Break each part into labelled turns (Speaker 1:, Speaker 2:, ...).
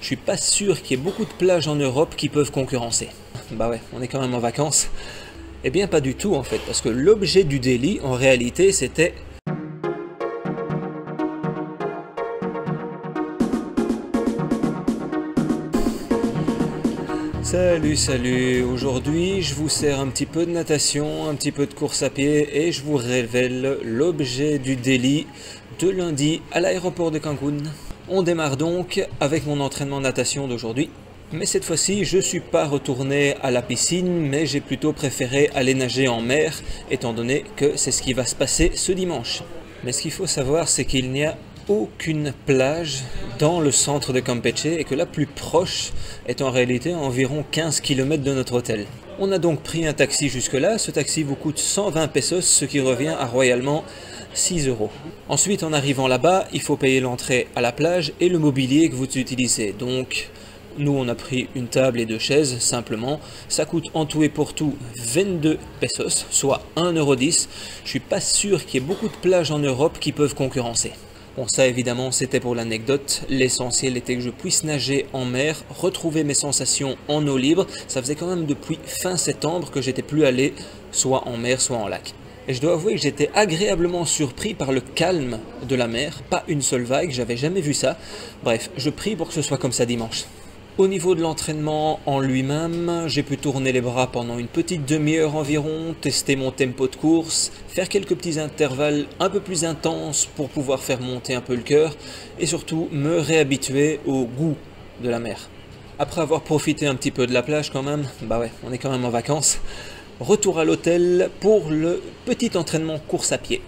Speaker 1: Je suis pas sûr qu'il y ait beaucoup de plages en Europe qui peuvent concurrencer. Bah ouais, on est quand même en vacances. Eh bien pas du tout en fait, parce que l'objet du délit en réalité c'était... Salut, aujourd'hui je vous sers un petit peu de natation, un petit peu de course à pied et je vous révèle l'objet du délit de lundi à l'aéroport de Cancun. On démarre donc avec mon entraînement natation d'aujourd'hui. Mais cette fois-ci, je ne suis pas retourné à la piscine, mais j'ai plutôt préféré aller nager en mer, étant donné que c'est ce qui va se passer ce dimanche. Mais ce qu'il faut savoir, c'est qu'il n'y a aucune plage dans le centre de Campeche et que la plus proche est en réalité à environ 15 km de notre hôtel. On a donc pris un taxi jusque-là, ce taxi vous coûte 120 pesos, ce qui revient à royalement 6 €. Ensuite, en arrivant là-bas, il faut payer l'entrée à la plage et le mobilier que vous utilisez. Donc, nous, on a pris une table et 2 chaises, simplement. Ça coûte en tout et pour tout 22 pesos, soit 1,10 €. Je suis pas sûr qu'il y ait beaucoup de plages en Europe qui peuvent concurrencer. Bon, ça évidemment, c'était pour l'anecdote. L'essentiel était que je puisse nager en mer, retrouver mes sensations en eau libre. Ça faisait quand même depuis fin septembre que j'étais plus allé soit en mer, soit en lac. Et je dois avouer que j'étais agréablement surpris par le calme de la mer. Pas une seule vague, j'avais jamais vu ça. Bref, je prie pour que ce soit comme ça dimanche. Au niveau de l'entraînement en lui-même, j'ai pu tourner les bras pendant une petite demi-heure environ, tester mon tempo de course, faire quelques petits intervalles un peu plus intenses pour pouvoir faire monter un peu le cœur et surtout me réhabituer au goût de la mer. Après avoir profité un petit peu de la plage quand même, bah ouais, on est quand même en vacances, retour à l'hôtel pour le petit entraînement course à pied.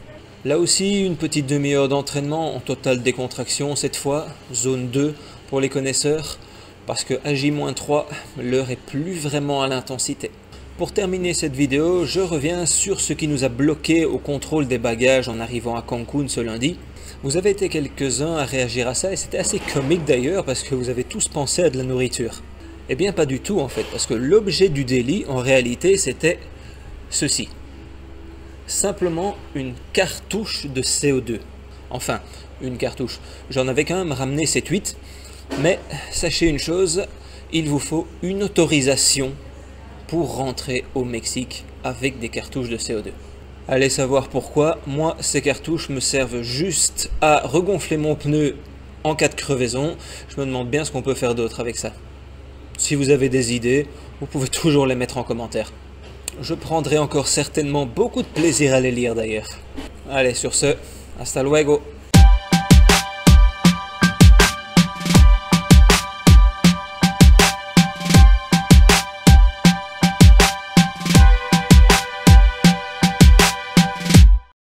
Speaker 1: Là aussi, une petite demi-heure d'entraînement en totale décontraction cette fois, zone 2 pour les connaisseurs. Parce que à J-3, l'heure est plus vraiment à l'intensité. Pour terminer cette vidéo, je reviens sur ce qui nous a bloqué au contrôle des bagages en arrivant à Cancun ce lundi. Vous avez été quelques-uns à réagir à ça et c'était assez comique d'ailleurs parce que vous avez tous pensé à de la nourriture. Eh bien pas du tout en fait, parce que l'objet du délit en réalité c'était ceci. Simplement une cartouche de CO2. Enfin, une cartouche. J'en avais quand même ramené 7-8. Mais sachez une chose, il vous faut une autorisation pour rentrer au Mexique avec des cartouches de CO2. Allez savoir pourquoi, moi ces cartouches me servent juste à regonfler mon pneu en cas de crevaison. Je me demande bien ce qu'on peut faire d'autre avec ça. Si vous avez des idées, vous pouvez toujours les mettre en commentaire. Je prendrai encore certainement beaucoup de plaisir à les lire d'ailleurs. Allez sur ce, hasta luego!